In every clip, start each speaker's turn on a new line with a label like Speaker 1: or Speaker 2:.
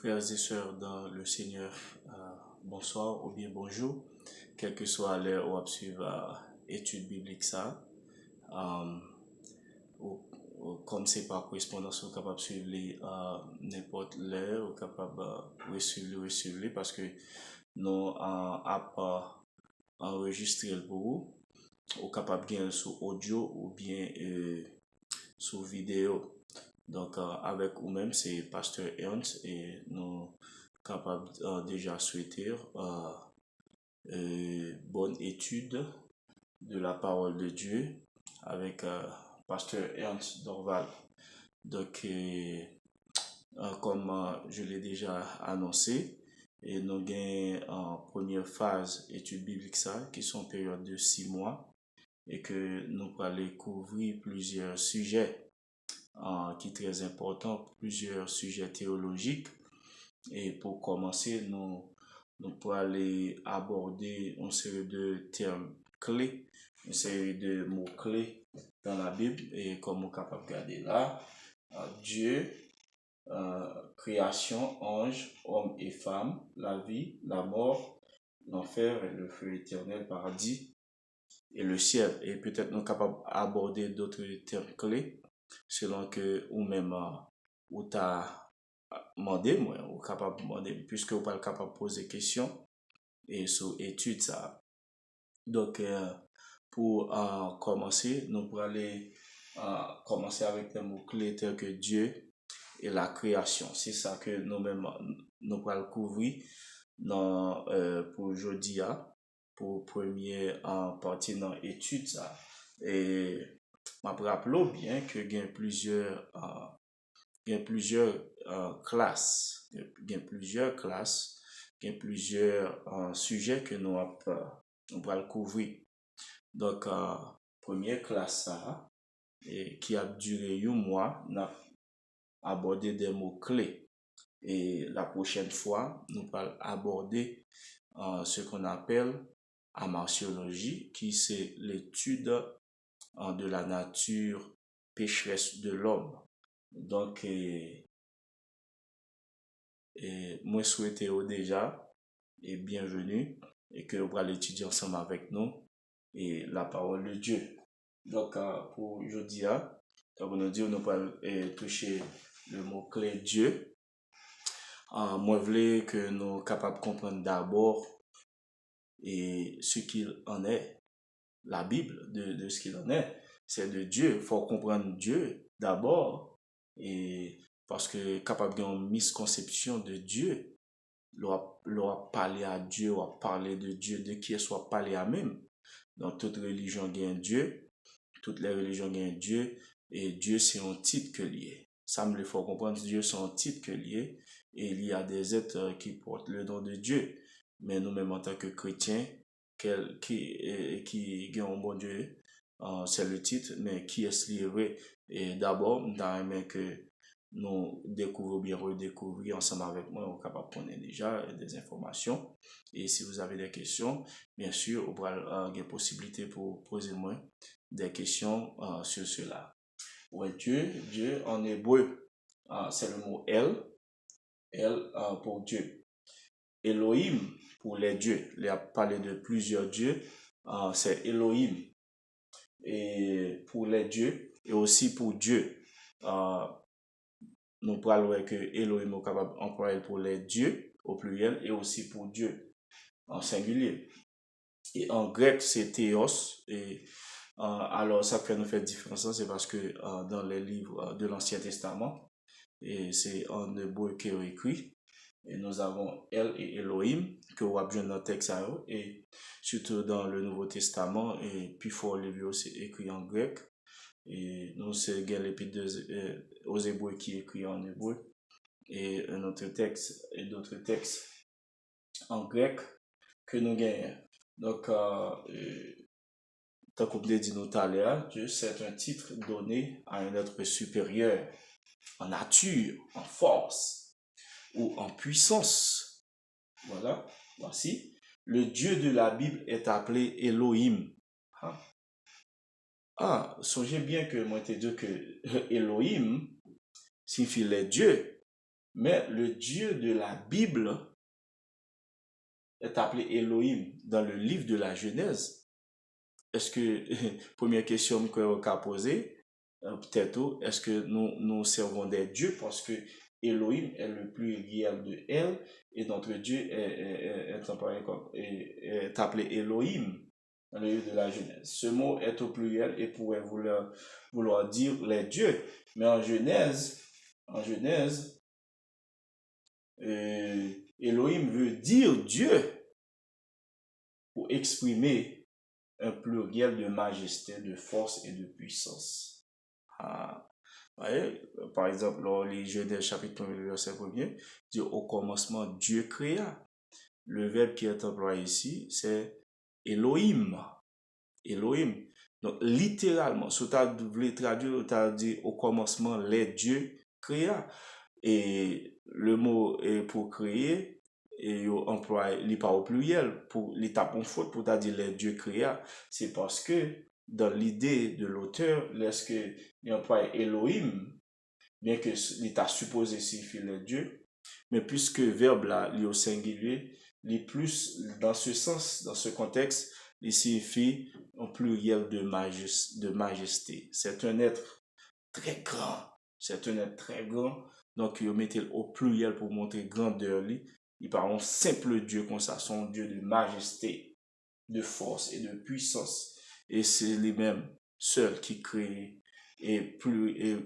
Speaker 1: Frères et sœurs dans le Seigneur, bonsoir ou bien bonjour, quelle que soit l'heure où vous suivez l'étude biblique ça. Euh, Comme c'est par correspondance, vous êtes capable de suivre les n'importe l'heure, vous êtes capable de suivre parce que nous avons enregistré le pour vous, vous êtes capable de gagner sur audio ou bien sur vidéo. Donc, avec vous-même, c'est Pasteur Ernst et nous capables déjà souhaiter bonne étude de la parole de Dieu avec Pasteur Ernst Dorval. Donc, comme je l'ai déjà annoncé, et nous avons en première phase étude biblique ça, qui sont période de 6 mois, et que nous allons couvrir plusieurs sujets qui est très important, plusieurs sujets théologiques. Et pour commencer, nous pourrons aller aborder une série de termes clés, une série de mots-clés dans la Bible. Et comme on est capable de regarder là, Dieu, création, ange, homme et femme, la vie, la mort, l'enfer et le feu éternel, paradis et le ciel. Et peut-être nous sommes capables d'aborder d'autres termes clés selon que ou même ou t'as demandé moi ou capable de demander puisque vous pas capable de poser questions et sur étude ça. Donc pour commencer, nous pourrons aller commencer avec des mots clés tels que Dieu et la création. C'est ça que nous-mêmes nous pourrons couvrir dans pour aujourd'hui pour première partie dans étude ça. Et je me rappelle bien que il y a plusieurs classes, il y a plusieurs sujets que nous allons couvrir. Donc, première classe ça, et qui a duré un mois, nous avons abordé des mots clés. Et la prochaine fois, nous allons aborder ce qu'on appelle amartiologie, qui c'est l'étude de la nature pécheresse de l'homme. Donc, moi souhaite déjà et bienvenue et que vous allez étudier ensemble avec nous et la parole de Dieu. Donc, pour aujourd'hui, donc nous dire nous allons toucher le mot clé Dieu. Moi, je voulais que nous capables de comprendre d'abord et ce qu'il en est, la Bible de ce qu'il en est, c'est de Dieu. Il faut comprendre Dieu d'abord et parce que capable d'une misconception de Dieu, leur parler à Dieu, leur parler de Dieu, de qui soit parler à même. Dans toute religion, il y a un Dieu, toutes les religions, il y a un Dieu, et Dieu, c'est un titre que lié. Ça me le faut comprendre, Dieu, c'est un titre que lié, et il y a des êtres qui portent le nom de Dieu. Mais nous-mêmes, en tant que chrétiens, qui ont un bon Dieu, c'est le titre, mais qui est lié. Et d'abord, dans les que nous découvrons bien redécouvrir ensemble avec moi, on est capable de prendre déjà des informations. Et si vous avez des questions, bien sûr, vous aurez des possibilités pour poser moi des questions sur cela. Ouais, Dieu en hébreu, c'est le mot El pour Dieu. Elohim pour les dieux. Il a parlé de plusieurs dieux, c'est Elohim. Et pour les dieux, et aussi pour Dieu. Nous parlons que Elohim est capable d'employer pour les dieux au pluriel et aussi pour Dieu en singulier. Et en grec, c'est Théos. Et alors, ça peut nous faire différence, c'est parce que dans les livres de l'Ancien Testament, et c'est en hébreu qui est écrit, et nous avons El et Elohim, que vous avez dans le texte, et surtout dans le Nouveau Testament, et puis fort le vieux, c'est écrit en grec. Et nous, c'est l'épître aux Hébreux qui est écrit en hébreu. Et un autre texte, et d'autres textes en grec que nous gagnons. Donc, tant qu'on dit nous tout à l'heure, Dieu, c'est un titre donné à un être supérieur, en nature, en force ou en puissance. Voilà, voici. Le Dieu de la Bible est appelé Elohim. Songez bien que moi, je te dis que Elohim signifie les dieux. Mais le Dieu de la Bible est appelé Elohim dans le livre de la Genèse. Est-ce que, première question que vous pouvez poser, peut-être, est-ce que nous servons des dieux parce que Elohim est le pluriel de El et notre Dieu est appelé Elohim dans le livre de la Genèse. Ce mot est au pluriel et pourrait vouloir dire les dieux. Mais en Genèse, Elohim veut dire Dieu pour exprimer un pluriel de majesté, de force et de puissance. Voyez, par exemple, dans les Genèse chapitre 1, verset 1er, dit au commencement Dieu créa. Le verbe qui est employé ici, c'est Elohim. Elohim. Donc, littéralement, si tu voulais traduire, tu as dit au commencement les dieux créa. Et le mot pour créer, et emploie il pas au pluriel pour l'étape en faute pour dire les dieux créa, c'est parce que dans l'idée de l'auteur, lorsque il emploie Elohim, bien que l'état supposé signifie les dieux, mais puisque le verbe là, il est au singulier, il est plus dans ce sens, dans ce contexte, il signifie un pluriel de majesté. C'est un être très grand. C'est un être très grand. Donc, il met au pluriel pour montrer grandeur. Il parle un simple Dieu comme ça, son Dieu de majesté, de force et de puissance. Et c'est lui-même seul qui crée et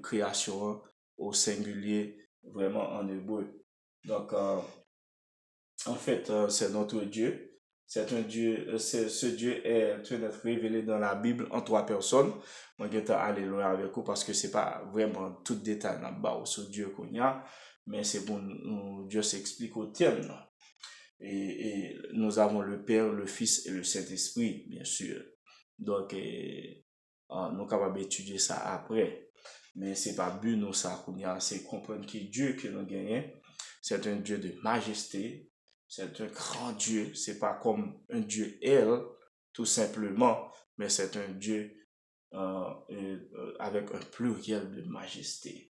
Speaker 1: création au singulier, vraiment en hébreu. Donc, en fait, c'est notre Dieu. C'est un Dieu, ce Dieu est un être révélé dans la Bible en 3 personnes. Moi, je vais aller loin avec vous parce que c'est pas vraiment tout détail là-bas sur Dieu qu'on y a, mais c'est bon, Dieu s'explique au terme. Et nous avons le Père, le Fils et le Saint-Esprit, bien sûr. Donc, nous sommes capables d'étudier ça après. Mais c'est pas but, nous, ça qu'on y a, c'est comprendre que Dieu que nous gagnons, c'est un Dieu de majesté. C'est un grand Dieu. C'est pas comme un Dieu elle, tout simplement, mais c'est un Dieu avec un pluriel de majesté.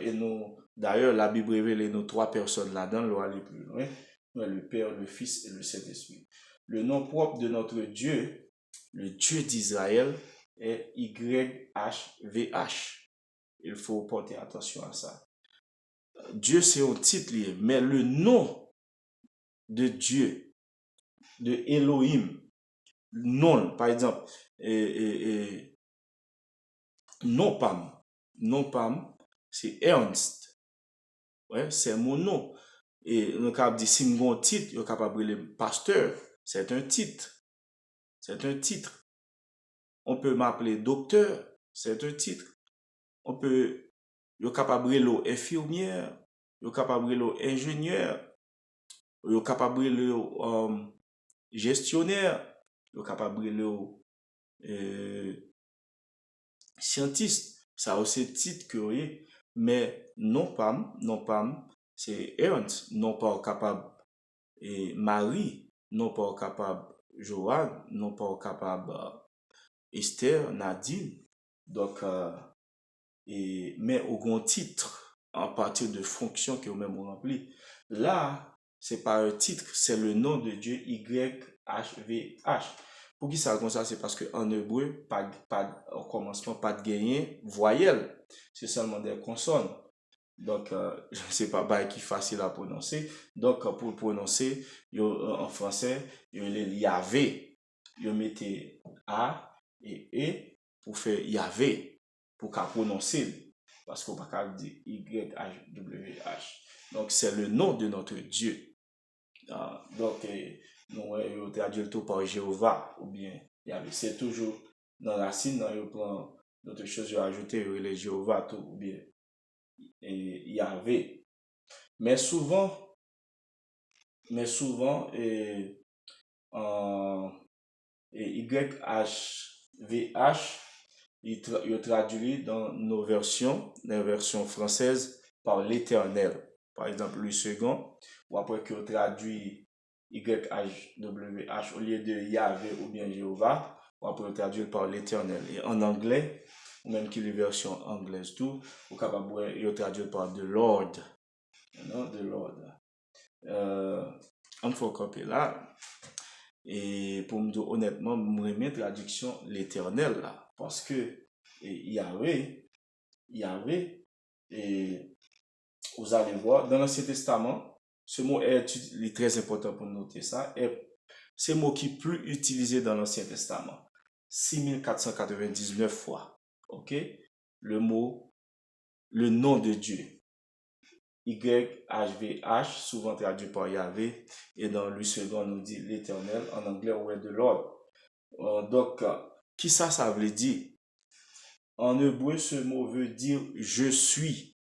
Speaker 1: Et nous, d'ailleurs, la Bible révèle nos 3 personnes là-dedans, on va aller plus loin. Le Père, le Fils et le Saint-Esprit. Le nom propre de notre Dieu, le Dieu d'Israël, est YHVH. Il faut porter attention à ça. Dieu, c'est un titre lié, mais le nom de Dieu, de Elohim, non, par exemple, non Pam, c'est Ernst. Ouais, c'est mon nom. Et on capable dire si mon titre, on capable de le pasteur, c'est un titre. C'est un titre. On peut m'appeler docteur, c'est un titre. On peut, on capable de le infirmière, on capable de le ingénieur, on capable de le gestionnaire, on capable de le scientiste. Ça aussi titre que oui, mais non Pam, c'est Ernst, non pas capable et Marie, non pas capable Joanne, non pas capable Esther, Nadine. Donc, mais au grand titre, en partir de fonctions que vous-même vous remplit. Là, c'est pas un titre, c'est le nom de Dieu YHVH. Pour qui ça comme ça, c'est parce qu'en hébreu, au commencement, pas de gagner voyelle. C'est seulement des consonnes. Donc, c'est pas qui facile à prononcer. Donc, pour prononcer, en français, il y avait. Vous mettez A et E pour faire Yahvé, pour qu'à prononcer. Parce qu'on ne peut pas dire YHWH. Donc, c'est le nom de notre Dieu. Donc, nous traduisons tout par Jéhovah ou bien Yahvé. C'est toujours dans la racine, dans le plan d'autres choses à ajouter, les Jéhovah tout ou bien Yahvé. Mais souvent, YHVH, il traduit dans nos versions, la version française, par l'éternel. Par exemple, Louis II, ou après qu'il traduit YHWH au lieu de Yahvé ou bien Jéhovah, ou après il traduit par l'éternel. Et en anglais, ou même qui les versions anglaises tout, ou capable de traduire par the Lord, non, the Lord. On faut copier là. Et pour me dire honnêtement, je remets traduction l'éternel là, parce que Yahweh, et vous allez voir, dans l'Ancien Testament, ce mot est très important pour noter ça, c'est le mot qui est plus utilisé dans l'Ancien Testament. 6499 fois. Ok? Le mot, le nom de Dieu. YHVH, souvent traduit par Yahvé, et dans Louis II, on nous dit l'éternel, en anglais, ouais, de l'ordre. Donc, qui ça veut dire? En hébreu, ce mot veut dire je suis.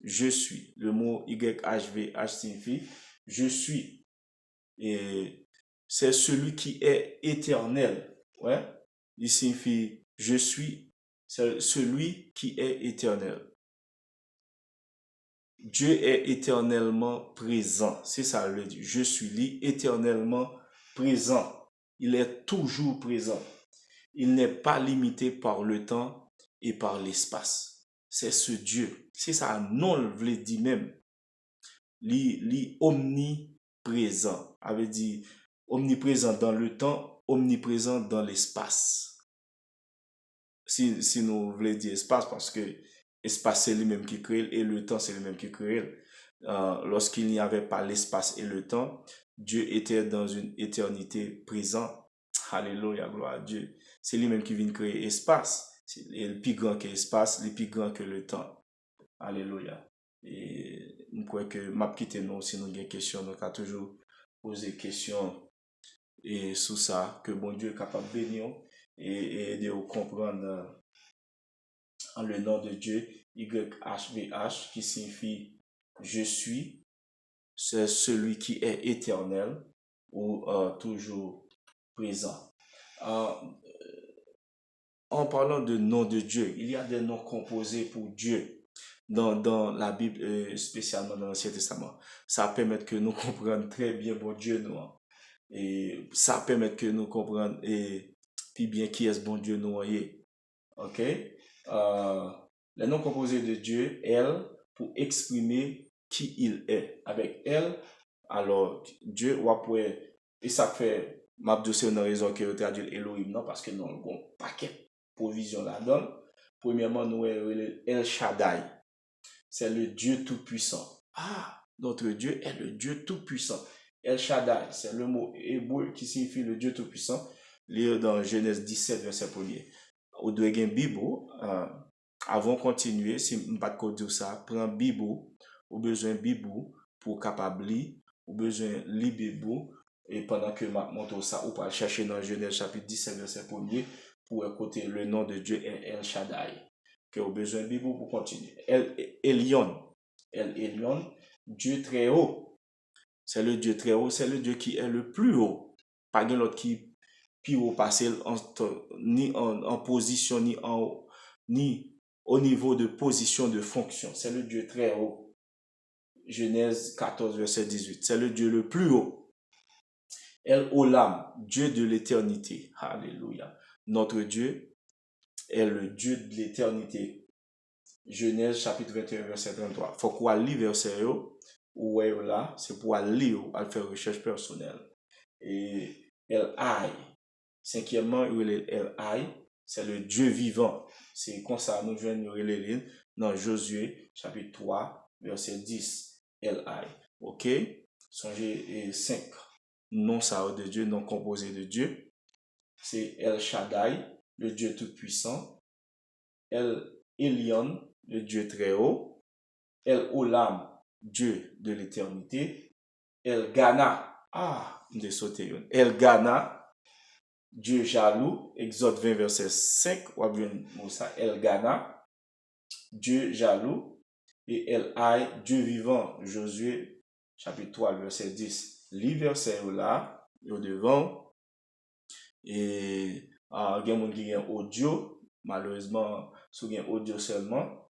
Speaker 1: Je suis. Le mot YHVH signifie je suis. Et c'est celui qui est éternel. Ouais. Il signifie je suis. C'est celui qui est éternel. Dieu est éternellement présent. C'est ça le dit. Je suis lui éternellement présent. Il est toujours présent. Il n'est pas limité par le temps et par l'espace. C'est ce Dieu. C'est ça, non, le veut dire même. Li omniprésent. Avait dit omniprésent dans le temps, omniprésent dans l'espace. Si nous voulons dire espace, parce que espace c'est lui-même qui crée et le temps c'est lui-même qui crée. Lorsqu'il n'y avait pas l'espace et le temps, Dieu était dans une éternité présente. Alléluia, gloire à Dieu. C'est lui-même qui vient créer espace. C'est le plus grand que l'espace, le plus grand que le temps. Alléluia. Et je crois que m'a quitté nous si nous avons des questions, donc à toujours poser des questions et sous ça, que bon Dieu est capable de bénir et de comprendre en le nom de Dieu, YHVH, qui signifie je suis, c'est celui qui est éternel ou toujours présent. En parlant de nom de Dieu, il y a des noms composés pour Dieu dans la Bible, spécialement dans l'Ancien Testament. Ça permet que nous comprenions très bien bon Dieu nous. Et ça permet que nous comprenions et puis bien qui est ce bon Dieu nous. Ok? Les noms composés de Dieu, elle, pour exprimer qui il est. Avec elle, alors Dieu, et ça fait, m'a dit une raison que je traduis Elohim, non, parce que nous avons un paquet provision là-dedans. Premièrement, nous avons El Shaddai. C'est le Dieu tout-puissant. Ah, notre Dieu est le Dieu tout-puissant. El Shaddai, c'est le mot hébreu qui signifie le Dieu tout-puissant. Lire dans Genèse 17, verset 1er. Ou doit une Bible, avant de continuer, si je ne pas dire ça, prends Bible, ou besoin Bible pour capable lire, ou besoin lire Bible, et pendant que je montre ça, ou pas chercher dans Genèse chapitre 17, verset 1er, pour écouter le nom de Dieu est El Shaddai. Que au besoin de Bible pour continuer. El Elyon, Dieu très haut. C'est le Dieu très haut, c'est le Dieu qui est le plus haut. Pas de l'autre qui plus haut passé ni en position, ni au niveau de position de fonction. C'est le Dieu très haut. Genèse 14, verset 18. C'est le Dieu le plus haut. El Olam, Dieu de l'éternité. Alléluia. Notre Dieu est le Dieu de l'éternité. Genèse chapitre 21, verset 33. Faut qu'on lit verset ou là, c'est pour aller à faire recherche personnelle. Et El Hay, cinquièmement, El Hay, c'est le Dieu vivant. C'est comme ça, nous venons les lignes dans Josué chapitre 3, verset 10. El Hay. Ok? Songez 5 noms ça de Dieu, non composés de Dieu. C'est El Shaddai, le Dieu tout-puissant. El Elyon, le Dieu très haut. El Olam, Dieu de l'éternité. El Gana, de sauter. El Gana, Dieu jaloux. Exode 20, verset 5. El Gana, Dieu jaloux. Et El Hay, Dieu vivant. Josué, chapitre 3, verset 10. Les versets là, au devant. Et il y a des gens qui ont audio. Malheureusement, si vous avez audio seulement,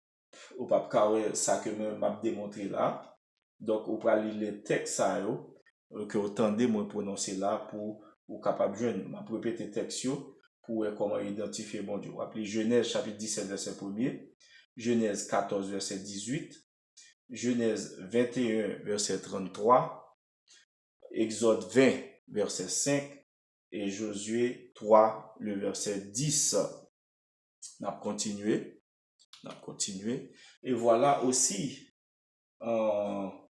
Speaker 1: ou pas ça que je m'a démontré là. Donc, vous pouvez lire les textes que vous tendez moi prononcer là pour capable joindre. Je répéter texte pour comment identifier bon Dieu. Appelez Genèse chapitre 17, verset 1er, Genèse 14, verset 18, Genèse 21, verset 33, Exode 20, verset 5, et Josué 3, le verset 10. On a continué. Et voilà aussi encore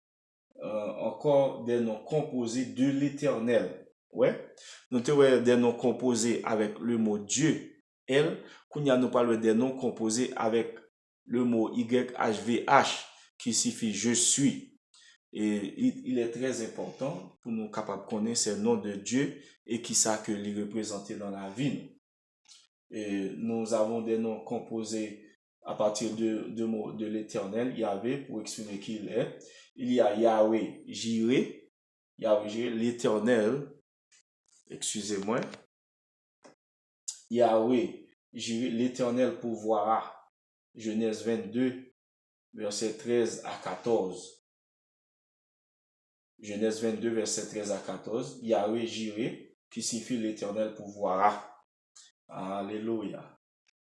Speaker 1: des noms composés de l'Éternel. Ouais. Nous avons des noms composés avec le mot Dieu, elle. Nous parlons des noms composés avec le mot YHVH, qui signifie je suis. Et il est très important pour nous capables de connaître ces noms de Dieu et qui ça que les représenter dans la vie. Et nous avons des noms composés à partir de mots de l'Éternel, Yahvé, pour exprimer qui il est. Il y a Yahweh Jireh, l'Éternel, excusez-moi, Yahweh Jireh, l'Éternel pourvoira, Genèse 22, verset 13 à 14. Genèse 22, verset 13 à 14, Yahweh Jireh, qui signifie l'Éternel pourvoira. Alléluia.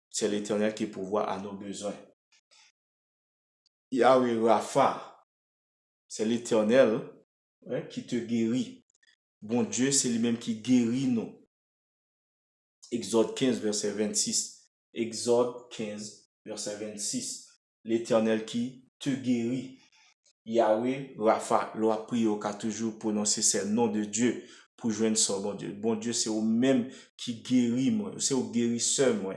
Speaker 1: C'est l'Éternel qui pourvoit à nos besoins. Yahweh Rapha, c'est l'Éternel qui te guérit. Bon Dieu, c'est lui-même qui guérit nous. Exode 15, verset 26. Exode 15, verset 26. L'Éternel qui te guérit. Yahweh Rapha, l'on prie au cas toujours prononcer ces noms de Dieu pour joindre son bon Dieu. Bon Dieu, c'est au même qui guérit moi. C'est au guérisseur moi.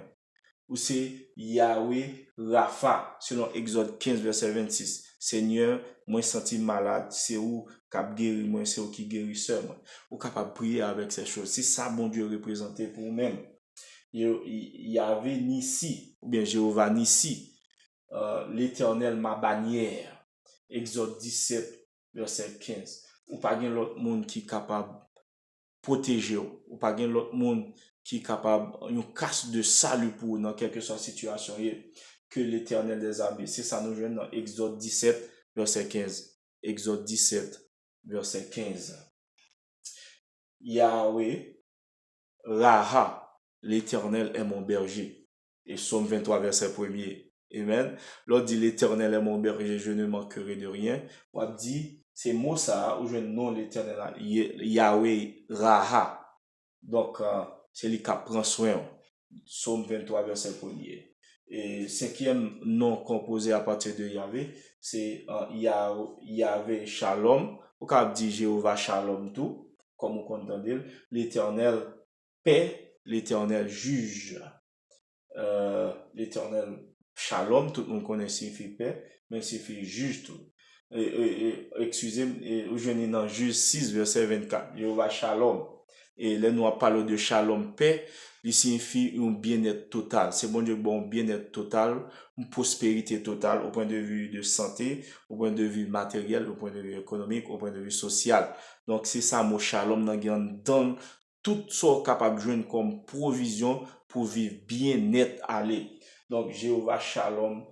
Speaker 1: Ou c'est Yahweh Rapha, selon Exode 15, verset 26. Seigneur, moi senti malade, c'est où cap guéri moi, c'est où qui guérisseur moi. Ou capable prier avec ces choses. C'est ça bon Dieu représenté pour nous-mêmes. Yahweh Nissi, ou bien Jéhovah Nissi, l'Éternel ma bannière. Exode 17, verset 15. Ou pas gen l'autre monde qui capable protéger ou pas gen l'autre monde qui capable une casse de salut pour dans quelque soit situation que l'Éternel des armées. C'est ça nous joignons dans Exode 17, verset 15. Exode 17, verset 15. Yahweh Raha, l'Éternel est mon berger. Et Psaume 23, verset 1er. Amen. L'autre dit l'Éternel est mon berger, je ne manquerai de rien. On dit, c'est mot ça, où je nom l'Éternel, Yahweh Raha. Donc, c'est lui qui prend soin. Psaume 23, verset 1er. Et cinquième nom composé à partir de Yahweh, c'est Yahweh Shalom. Ou qu'on dit Jéhovah Shalom tout, comme on entend dire, l'Éternel paix, l'Éternel juge. L'Éternel Shalom, tout le monde connaît signifie paix, mais signifie juge tout. Excusez-moi, je viens dans Juge 6, verset 24. Jéhovah Shalom. Et là, nous parlons de Shalom, paix, il signifie un bien-être total. C'est bon Dieu, bon bien-être total, une prospérité totale au point de vue de santé, au point de vue matériel, au point de vue économique, au point de vue social. Donc, c'est ça, mot Shalom, dans tout ce capable de jouer comme provision pour vivre bien-être aller. Donc, Jéhovah Shalom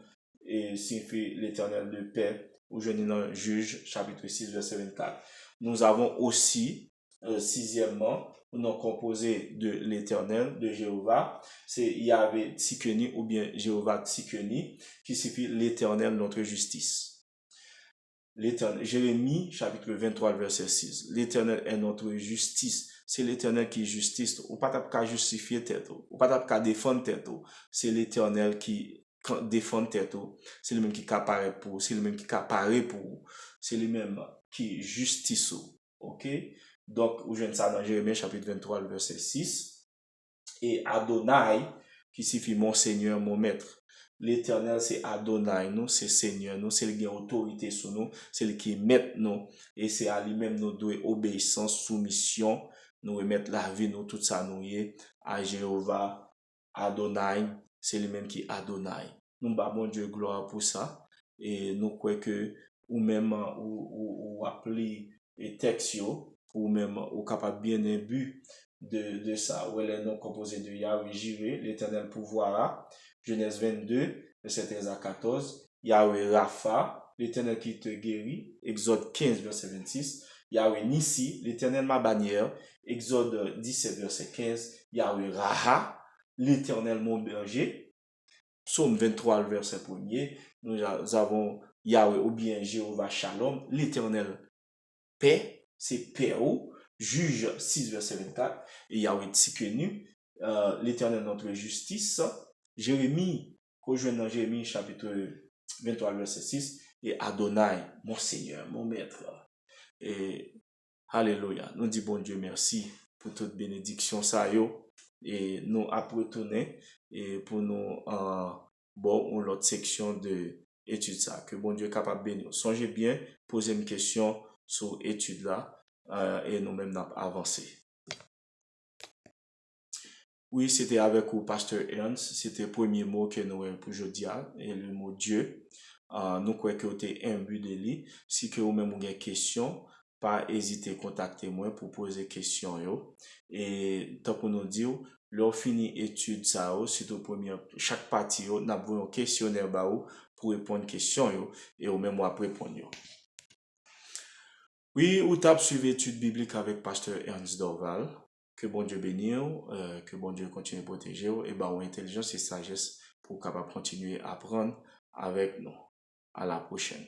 Speaker 1: signifie l'Éternel de paix, où je dis dans Juge, chapitre 6, verset 24. Nous avons aussi, sixièmement, un nom composé de l'Éternel, de Jéhovah, c'est Yahvé Tsikeni ou bien Jéhovah Tsikeni, qui signifie l'Éternel notre justice. Jérémie, chapitre 23, verset 6. L'Éternel est notre justice. C'est l'Éternel qui justice. Ou pas qu'à justifier tête. Ou pas qu'à défendre tête. C'est l'Éternel qui défend tête. C'est lui-même qui apparaît pour. C'est lui-même qui apparaît pour. C'est lui-même qui justice. Ok? Donc, vous jouez ça dans Jérémie, chapitre 23, verset 6. Et Adonai, qui signifie mon Seigneur, mon Maître. L'Éternel, c'est Adonai, nous, c'est Seigneur, nous, c'est lui qui a autorité sur nous, c'est lui qui met nous, et c'est à lui-même nous doit obéissance, soumission, nous remettre la vie, nous, tout ça, nous, à Jéhovah, Adonai, c'est lui-même qui Adonai. Nous, bah, bon Dieu, gloire pour ça, et nous croyons que, ou même, ou appeler les textes, ou même, ou capable bien un but de ça, où les noms composés de Yahweh Jireh, l'Éternel pourvoira. Genèse 22, verset 13 à 14. Yahweh Rapha, l'Éternel qui te guérit. Exode 15, verset 26. Yahweh Nissi, l'Éternel ma bannière. Exode 17, verset 15. Yahweh Raha, l'Éternel mon berger. Psaume 23, le verset 1er. Nous avons Yahweh ou bien Jéhovah Shalom, l'Éternel paix, c'est Péo. Juge 6, verset 24. Et Yahweh Tsikenu, l'Éternel notre justice. Jérémie, rejoint dans Jérémie chapitre 23, verset 6. Et Adonai, mon Seigneur, mon Maître. Et Alléluia. Nous disons bon Dieu merci pour toute bénédiction ça yo. Et nous apprenons et pour nous bon l'autre section de étude ça. Que bon Dieu est capable de bénir. Songez bien, posez une question sur étude là et nous-mêmes avancer. Oui, c'était avec vous, Pasteur Ernst. C'était le premier mot que nous avons pour aujourd'hui, et le mot Dieu. Nous croyons que c'était un but de lui. Si que vous-même avez des questions, pas hésiter à contacter moi pour poser des questions. Yo. Et tant pour nous dire, leur fini étude ça, surtout chaque partie, nous avons un questionnaire pour répondre aux questions yo, et vous même moi répondre. Yo. Oui, ou t'as suivi étude biblique avec Pasteur Ernst Dorval. Que bon Dieu bénisse, que bon Dieu continue à protéger et bah ou intelligence et sagesse pour capable continuer à apprendre avec nous. À la prochaine.